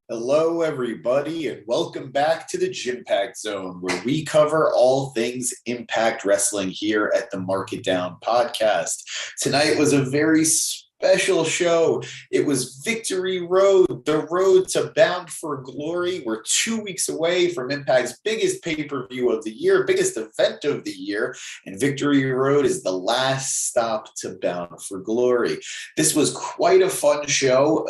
Hello, everybody, and welcome back to the JIMPACT Zone, where we cover all things Impact Wrestling here at the Mark It Down podcast. Tonight was a very special show. It was Victory Road, the road to Bound for Glory. We're 2 weeks away from Impact's biggest pay-per-view of the year, biggest event of the year, and Victory Road is the last stop to Bound for Glory. This was quite a fun show.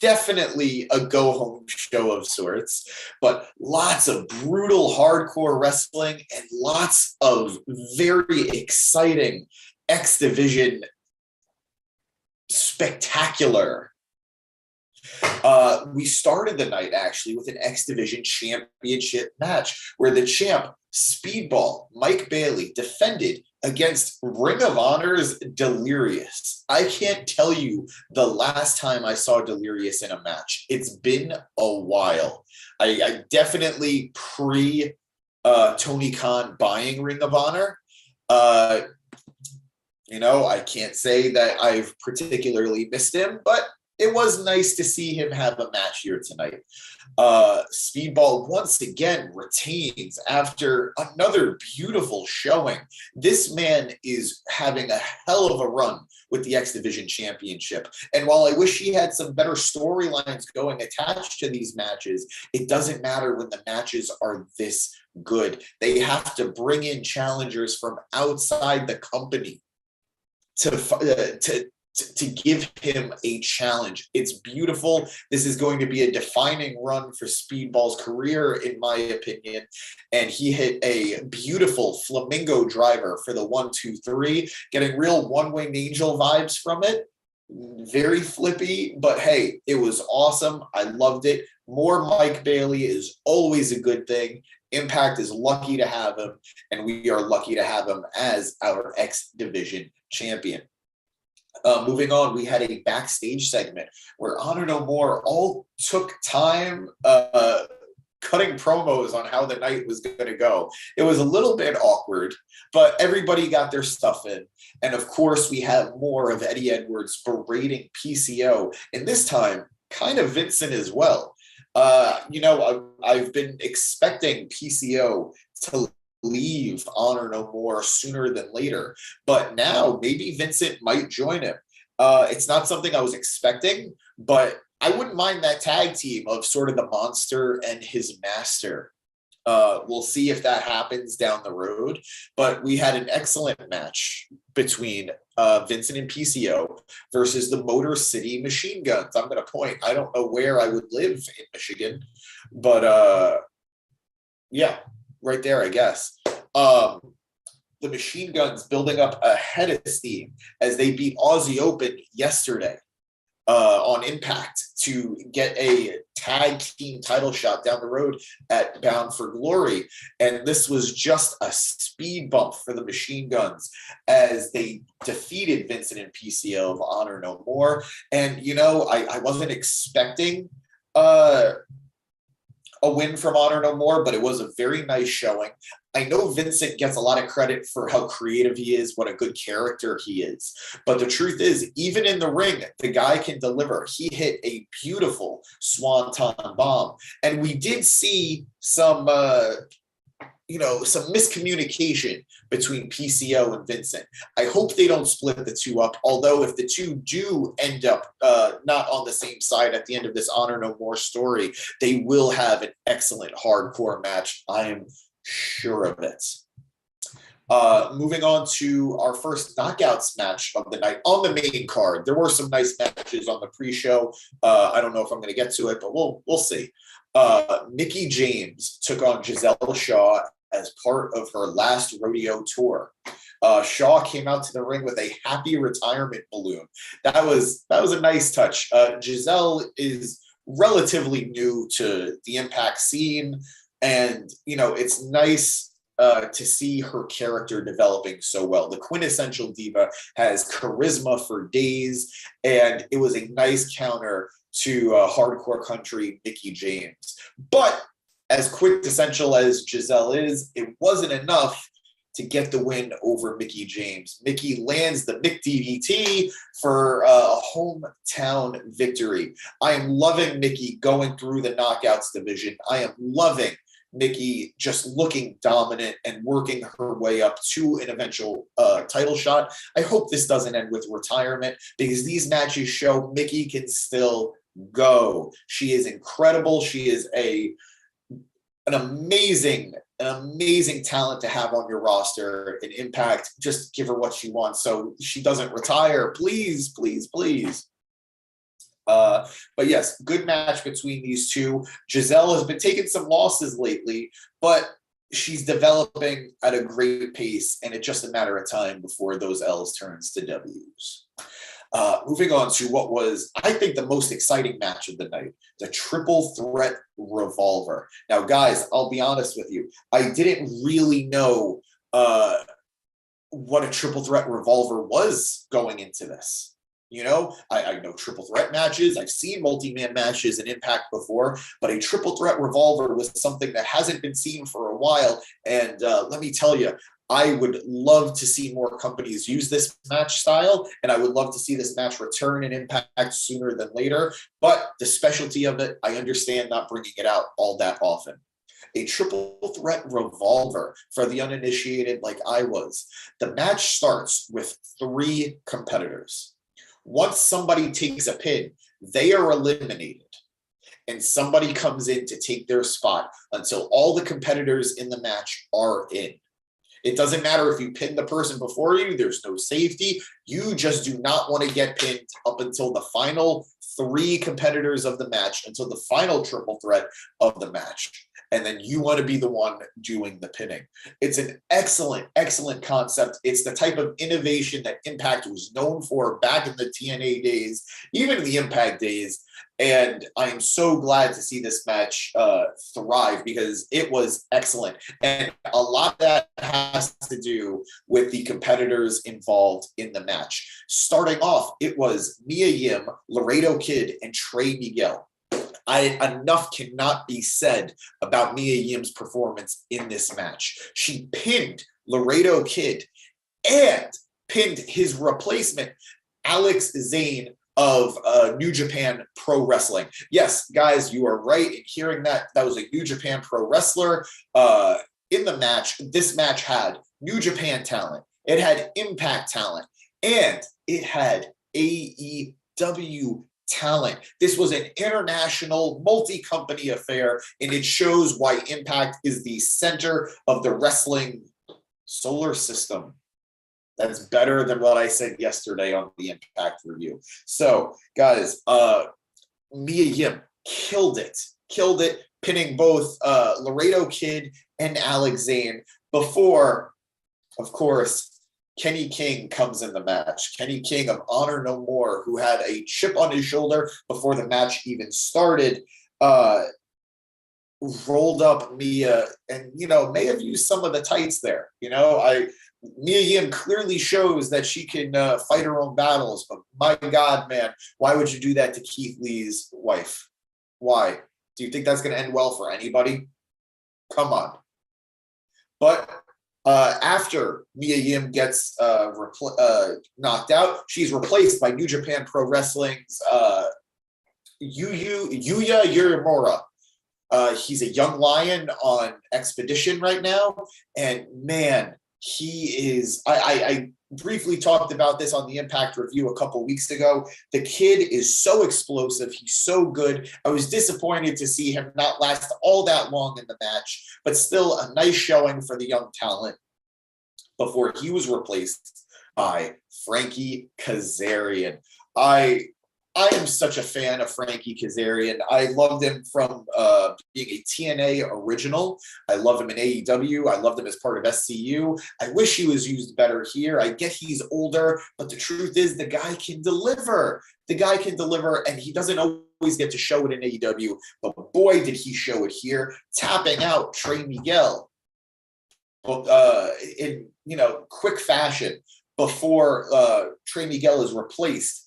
Definitely a go-home show of sorts, but lots of brutal hardcore wrestling and lots of very exciting X Division spectacular. We started the night actually with an X Division championship match where the champ, Speedball, Mike Bailey, defended against Ring of Honor's Delirious. I can't tell you the last time I saw Delirious in a match. It's been a while. I definitely Tony Khan buying Ring of Honor. I can't say that I've particularly missed him, but it was nice to see him have a match here tonight. Speedball once again retains after another beautiful showing. This man is having a hell of a run with the X Division Championship. And while I wish he had some better storylines going attached to these matches, it doesn't matter when the matches are this good. They have to bring in challengers from outside the company to give him a challenge. It's beautiful. This is going to be a defining run for Speedball's career, in my opinion. And he hit a beautiful flamingo driver for the 1-2-3, getting real one-winged angel vibes from it. Very flippy, but hey, it was awesome. I loved it. More Mike Bailey is always a good thing. Impact is lucky to have him, and we are lucky to have him as our X Division champion. Moving on, we had a backstage segment where Honor No More all took time cutting promos on how the night was going to go. It was a little bit awkward, but everybody got their stuff in. And of course, we have more of Eddie Edwards berating PCO, and this time, kind of Vincent as well. I've been expecting PCO to leave Honor No More sooner than later, but now maybe Vincent might join him. It's not something I was expecting, but I wouldn't mind that tag team of sort of the monster and his master. We'll see if that happens down the road, but we had an excellent match between Vincent and PCO versus the Motor City Machine Guns. I'm going to point, I don't know where I would live in Michigan, but yeah, right there, I guess. The Machine Guns building up ahead of steam as they beat Aussie Open yesterday on Impact to get a tag team title shot down the road at Bound for Glory. And this was just a speed bump for the Machine Guns as they defeated Vincent and PCO of Honor No More. And, I wasn't expecting a win from Honor No More, but it was a very nice showing. I know Vincent gets a lot of credit for how creative he is, what a good character he is. But the truth is, even in the ring, the guy can deliver. He hit a beautiful swanton bomb. And we did see some miscommunication between PCO and Vincent. I hope they don't split the two up, although if the two do end up not on the same side at the end of this Honor No More story, they will have an excellent hardcore match. I am sure of it. Moving on to our first knockouts match of the night on the main card. There were some nice matches on the pre-show. I don't know if I'm going to get to it, but we'll see. Mickie James took on Giselle Shaw as part of her last rodeo tour. Shaw came out to the ring with a happy retirement balloon. That was a nice touch. Giselle is relatively new to the Impact scene, and it's nice to see her character developing so well. The quintessential diva has charisma for days, and it was a nice counter to hardcore country Mickie James. But as quintessential as Giselle is, it wasn't enough to get the win over Mickie James. Mickie lands the Mick DDT for a hometown victory. I am loving Mickie going through the knockouts division. I am loving Mickie just looking dominant and working her way up to an eventual title shot. I hope this doesn't end with retirement, because these matches show Mickie can still go. She is incredible. She is an amazing talent to have on your roster in Impact. Just give her what she wants so she doesn't retire. Please, please, please. But yes, good match between these two. Giselle has been taking some losses lately, but she's developing at a great pace, and it's just a matter of time before those L's turns to W's. Moving on to what was, I think, the most exciting match of the night, the Triple Threat Revolver. Now, guys, I'll be honest with you. I didn't really know what a Triple Threat Revolver was going into this. You know, I know triple threat matches. I've seen multi-man matches in Impact before, but a triple threat revolver was something that hasn't been seen for a while. And let me tell you, I would love to see more companies use this match style, and I would love to see this match return in Impact sooner than later. But the specialty of it, I understand not bringing it out all that often. A triple threat revolver, for the uninitiated like I was. The match starts with 3 competitors. Once somebody takes a pin, they are eliminated, and somebody comes in to take their spot until all the competitors in the match are in. It doesn't matter if you pin the person before you, there's no safety. You just do not want to get pinned up until the final 3 competitors of the match, until the final triple threat of the match. And then you want to be the one doing the pinning. It's an excellent, excellent concept. It's the type of innovation that Impact was known for back in the TNA days, even in the Impact days. And I am so glad to see this match thrive, because it was excellent. And a lot of that has to do with the competitors involved in the match. Starting off, it was Mia Yim, Laredo Kid, and Trey Miguel. Enough cannot be said about Mia Yim's performance in this match. She pinned Laredo Kid and pinned his replacement, Alex Zane of New Japan Pro Wrestling. Yes, guys, you are right in hearing that. That was a New Japan Pro Wrestler in the match. This match had New Japan talent. It had Impact talent. And it had AEW talent. This was an international multi-company affair, and it shows why Impact is the center of the wrestling solar system. That's better than what I said yesterday on the Impact review. So, guys, Mia Yim killed it, pinning both Laredo Kid and Alex Zane before, of course, Kenny King comes in the match. Kenny King of Honor No More, who had a chip on his shoulder before the match even started, rolled up Mia and, may have used some of the tights there. Mia Yim clearly shows that she can fight her own battles, but my God, man, why would you do that to Keith Lee's wife? Why? Do you think that's going to end well for anybody? Come on. But after Mia Yim gets knocked out, she's replaced by New Japan Pro Wrestling's Yuya Uemura. He's a young lion on expedition right now, and man, he is. I briefly talked about this on the Impact review a couple weeks ago. The kid is so explosive. He's so good. I was disappointed to see him not last all that long in the match, but still a nice showing for the young talent before he was replaced by Frankie Kazarian. I am such a fan of Frankie Kazarian. I loved him from being a TNA original. I love him in AEW. I loved him as part of SCU. I wish he was used better here. I get he's older, but the truth is the guy can deliver. And he doesn't always get to show it in AEW, but boy, did he show it here, tapping out Trey Miguel in quick fashion before Trey Miguel is replaced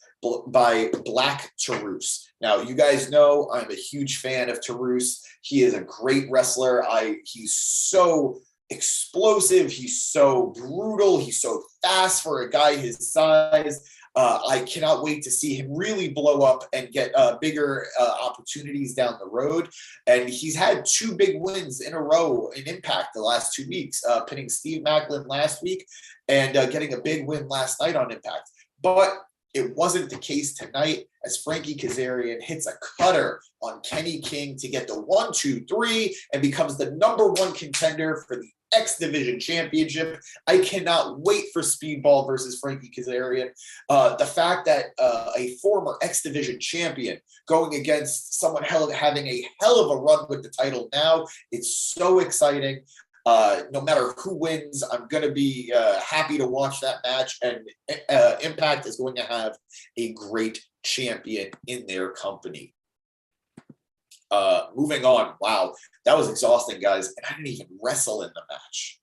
by Black Taurus. Now, you guys know I'm a huge fan of Taurus. He is a great wrestler. He's so explosive. He's so brutal. He's so fast for a guy his size. I cannot wait to see him really blow up and get bigger opportunities down the road. And he's had 2 big wins in a row in Impact the last 2 weeks, pinning Steve Macklin last week and getting a big win last night on Impact. But it wasn't the case tonight as Frankie Kazarian hits a cutter on Kenny King to get the 1-2-3 and becomes the #1 contender for the X Division Championship. I cannot wait for Speedball versus Frankie Kazarian. The fact that a former X Division champion going against someone having a hell of a run with the title now, it's so exciting. No matter who wins, I'm going to be happy to watch that match, and Impact is going to have a great champion in their company. Moving on. Wow, that was exhausting, guys. And I didn't even wrestle in the match.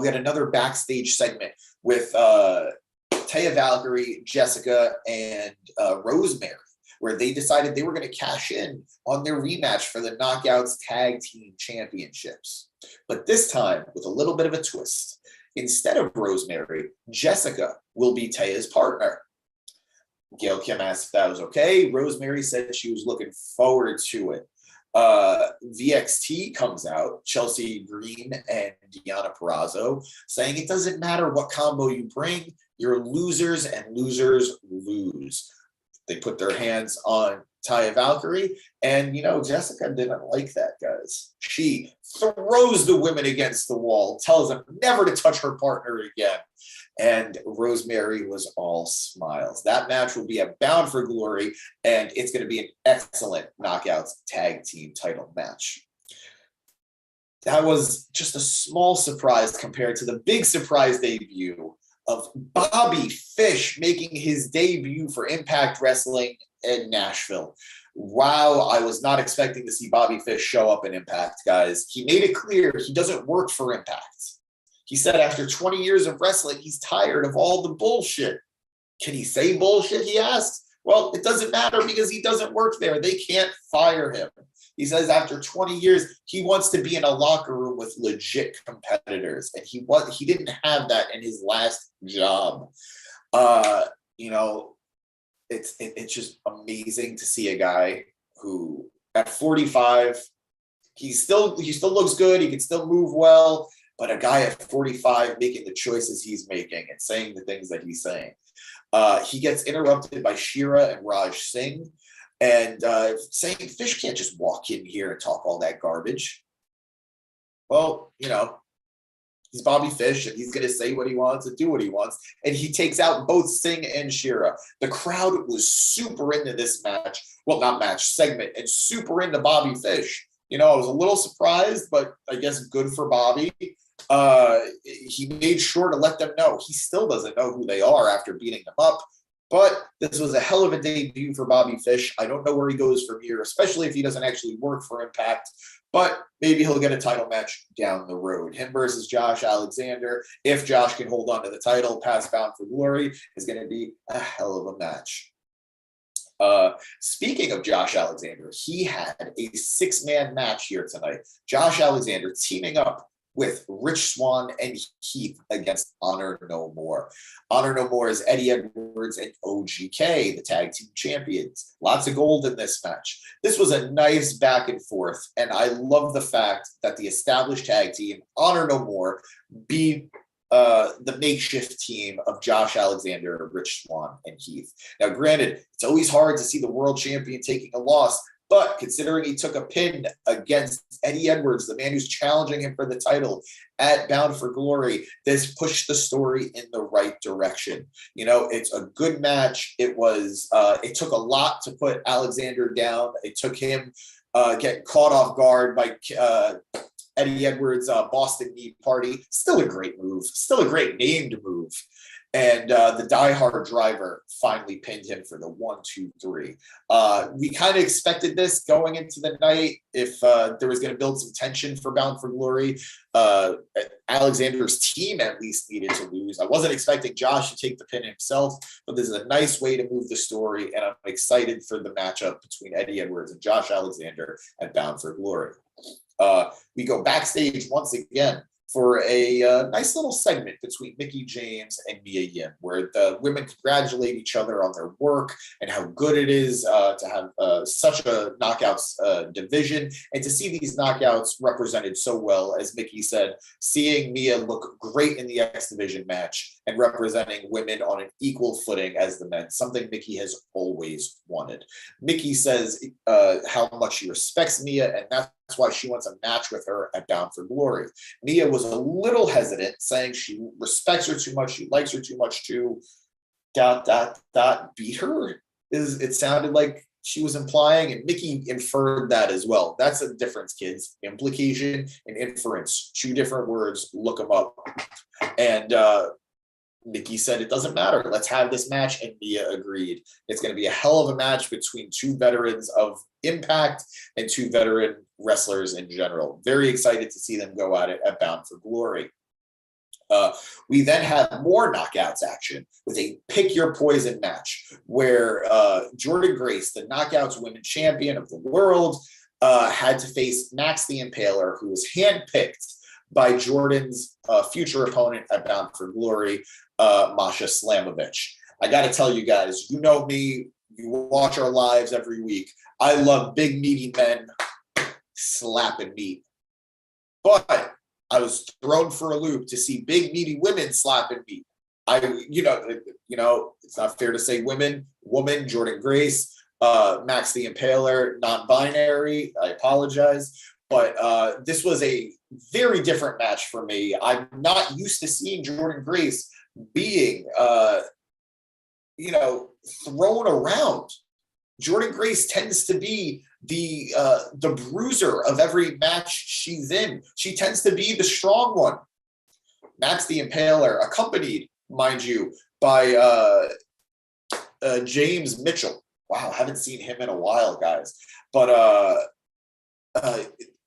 We had another backstage segment with Taya Valkyrie, Jessica, and Rosemary, where they decided they were going to cash in on their rematch for the Knockouts Tag Team Championships. But this time, with a little bit of a twist. Instead of Rosemary, Jessica will be Taya's partner. Gail Kim asked if that was okay. Rosemary said she was looking forward to it. VXT comes out, Chelsea Green and Deonna Purrazzo, saying it doesn't matter what combo you bring, you're losers and losers lose. They put their hands on Taya Valkyrie, and, Jessica didn't like that, guys. She throws the women against the wall, tells them never to touch her partner again. And Rosemary was all smiles. That match will be a Bound for Glory, and it's going to be an excellent Knockouts Tag Team title match. That was just a small surprise compared to the big surprise debut of Bobby Fish making his debut for Impact Wrestling in Nashville. Wow, I was not expecting to see Bobby Fish show up in Impact, guys. He made it clear he doesn't work for Impact. He said after 20 years of wrestling, he's tired of all the bullshit. Can he say bullshit, he asked? Well, it doesn't matter because he doesn't work there. They can't fire him. He says after 20 years, he wants to be in a locker room with legit competitors. And he didn't have that in his last job. It's just amazing to see a guy who at 45, he still looks good. He can still move well. But a guy at 45 making the choices he's making and saying the things that he's saying. He gets interrupted by Shira and Raj Singh and saying Fish can't just walk in here and talk all that garbage. Well, he's Bobby Fish and he's going to say what he wants and do what he wants. And he takes out both Singh and Shira. The crowd was super into this match. Well, not match, segment, and super into Bobby Fish. I was a little surprised, but I guess good for Bobby. He made sure to let them know he still doesn't know who they are after beating them up. But this was a hell of a debut for Bobby Fish. I don't know where he goes from here, especially if he doesn't actually work for Impact. But maybe he'll get a title match down the road. Him versus Josh Alexander. If Josh can hold on to the title, past Bound for Glory, is going to be a hell of a match. Speaking of Josh Alexander, he had a 6-man match here tonight. Josh Alexander teaming up with Rich Swann and Heath against Honor No More. Honor No More is Eddie Edwards and OGK, the tag team champions. Lots of gold in this match. This was a nice back and forth, and I love the fact that the established tag team, Honor No More, beat the makeshift team of Josh Alexander, Rich Swann, and Heath. Now, granted, it's always hard to see the world champion taking a loss, but considering he took a pin against Eddie Edwards, the man who's challenging him for the title at Bound for Glory, this pushed the story in the right direction. It's a good match. It took a lot to put Alexander down. It took him getting caught off guard by Eddie Edwards' Boston Knee Party. Still a great move. Still a great named move. And the Die Hard Driver finally pinned him for the 1-2-3. We kind of expected this going into the night. If there was going to build some tension for Bound for Glory, Alexander's team at least needed to lose. I wasn't expecting Josh to take the pin himself, but this is a nice way to move the story, and I'm excited for the matchup between Eddie Edwards and Josh Alexander at Bound for Glory. We go backstage once again for a nice little segment between Mickie James and Mia Yim, where the women congratulate each other on their work and how good it is to have such a knockouts division, and to see these knockouts represented so well. As Mickie said, seeing Mia look great in the X Division match and representing women on an equal footing as the men, something Mickie has always wanted. Mickie says how much she respects Mia, and that's why she wants a match with her at Bound for Glory. Mia was a little hesitant, saying she respects her too much, she likes her too much to ... beat her. It sounded like she was implying, and Mickie inferred that as well. That's a difference, kids. Implication and inference, two different words. Look them up. And Mickie said, it doesn't matter. Let's have this match. And Mia agreed. It's going to be a hell of a match between two veterans of Impact and two veteran wrestlers in general. Very excited to see them go at it at Bound for Glory. We then have more knockouts action with a pick your poison match where Jordynne Grace, the Knockouts Women Champion of the world, had to face Max the Impaler, who was handpicked by Jordynne's future opponent at Bound for Glory, Masha Slamovich. I got to tell you guys, you know me, you watch our lives every week. I love big, meaty men slapping meat. But I was thrown for a loop to see big, meaty women slapping meat. You know, it's not fair to say woman, Jordynne Grace, Max the Impaler, non-binary. I apologize. But this was a very different match for me. I'm not used to seeing Jordynne Grace being, thrown around. Jordynne Grace tends to be the bruiser of every match she's in. She tends to be the strong one. Max the Impaler, accompanied, mind you, by James Mitchell. Wow, haven't seen him in a while, guys. But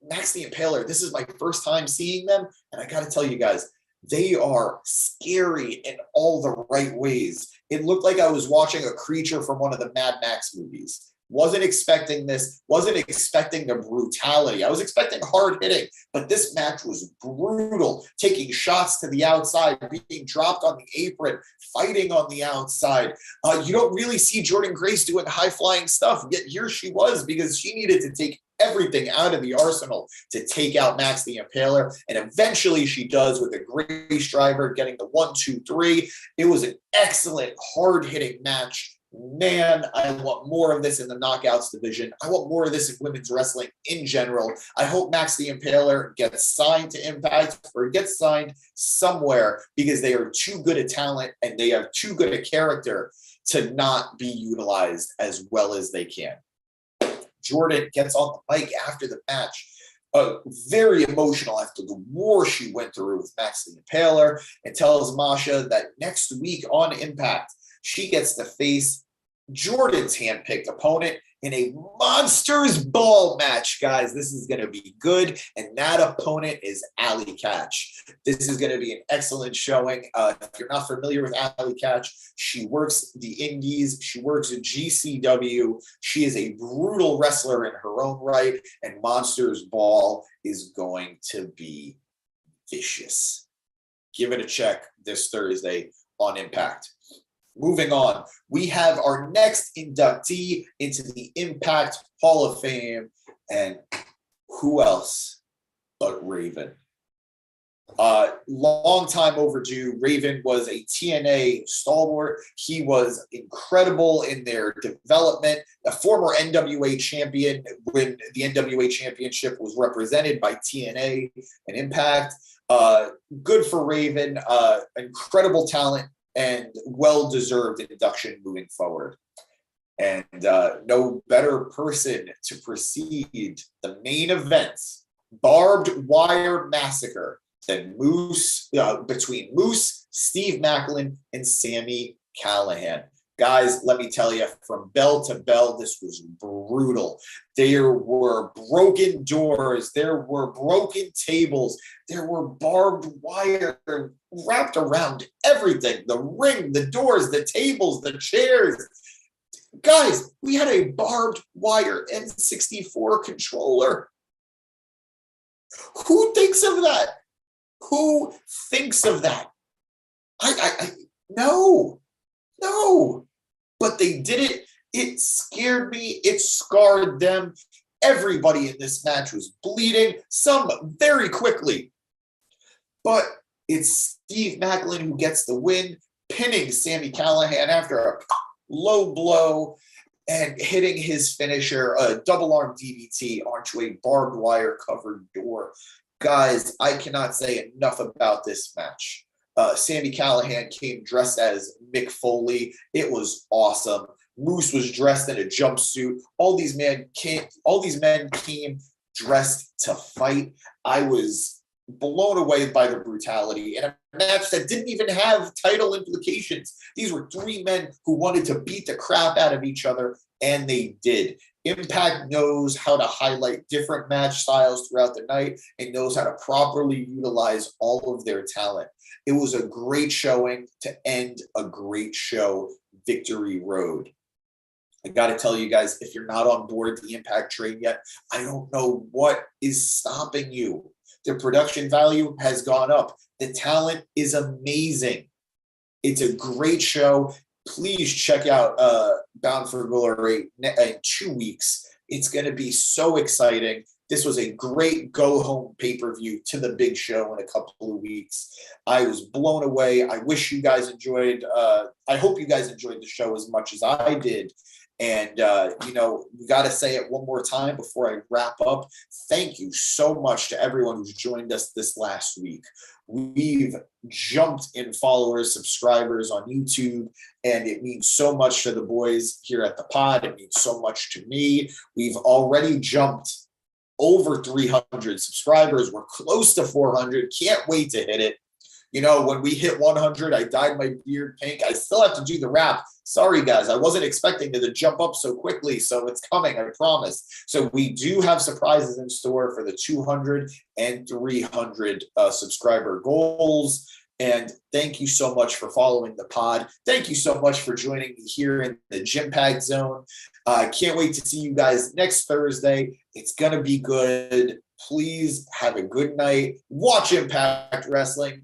Max the Impaler, this is my first time seeing them, and I got to tell you guys, they are scary in all the right ways. It looked like I was watching a creature from one of the Mad Max movies. Wasn't expecting this, wasn't expecting the brutality. I was expecting hard hitting, but this match was brutal, taking shots to the outside, being dropped on the apron, fighting on the outside. You don't really see Jordynne Grace doing high flying stuff, yet here she was, because she needed to take everything out of the arsenal to take out Max the Impaler. And eventually she does with a Grace driver, getting the 1, 2, 3. It was an excellent, hard-hitting match. Man, I want more of this in the knockouts division. I want more of this in women's wrestling in general. I hope Max the Impaler gets signed to Impact or gets signed somewhere, because they are too good a talent and they have too good a character to not be utilized as well as they can. Jordynne gets on the mic after the match, very emotional after the war she went through with Max the Impaler, and tells Masha that next week on Impact, she gets to face Jordynne's handpicked opponent in a Monsters Ball match, guys. This is going to be good, and that opponent is Allie Katch. This is going to be an excellent showing. If you're not familiar with Allie Katch, she works the Indies. She works at GCW. She is a brutal wrestler in her own right, and Monsters Ball is going to be vicious. Give it a check this Thursday on Impact. Moving on, we have our next inductee into the Impact Hall of Fame, and who else but Raven? Long time overdue. Raven was a TNA stalwart. He was incredible in their development. A former NWA champion when the NWA championship was represented by TNA and Impact. Good for Raven. Incredible talent and well-deserved induction moving forward. And no better person to precede the main events, Barbed Wire Massacre, than between Moose, Steve Macklin, and Sami Callihan. Guys, let me tell you, from bell to bell, this was brutal. There were broken doors. There were broken tables. There were barbed wire wrapped around everything. The ring, the doors, the tables, the chairs. Guys, we had a barbed wire N64 controller. Who thinks of that? Who thinks of that? No, no. But they did it. It scared me. It scarred them. Everybody in this match was bleeding, some very quickly. But it's Steve Maclin who gets the win, pinning Sami Callihan after a low blow and hitting his finisher, a double arm DDT onto a barbed wire covered door. Guys, I cannot say enough about this match. Sami Callihan came dressed as Mick Foley. It was awesome. Moose was dressed in a jumpsuit. All these men came dressed to fight. I was blown away by the brutality in a match that didn't even have title implications. These were three men who wanted to beat the crap out of each other, and they did. Impact knows how to highlight different match styles throughout the night and knows how to properly utilize all of their talent. It was a great showing to end a great show, Victory Road. I got to tell you guys, if you're not on board the Impact train yet, I don't know what is stopping you. The production value has gone up. The talent is amazing. It's a great show. Please check out Bound for Glory in 2 weeks. It's going to be so exciting. This was a great go-home pay-per-view to the big show in a couple of weeks. I was blown away. I wish you guys enjoyed. I hope you guys enjoyed the show as much as I did. And, we got to say it one more time before I wrap up. Thank you so much to everyone who's joined us this last week. We've jumped in followers, subscribers on YouTube, and it means so much to the boys here at the pod. It means so much to me. We've already jumped over 300 subscribers. We're close to 400. Can't wait to hit it. When we hit 100, I dyed my beard pink. I still have to do the rap. Sorry, guys. I wasn't expecting it to jump up so quickly, so it's coming, I promise. So we do have surprises in store for the 200 and 300 subscriber goals. And thank you so much for following the pod. Thank you so much for joining me here in the JIMPACT zone. I can't wait to see you guys next Thursday. It's going to be good. Please have a good night. Watch Impact Wrestling.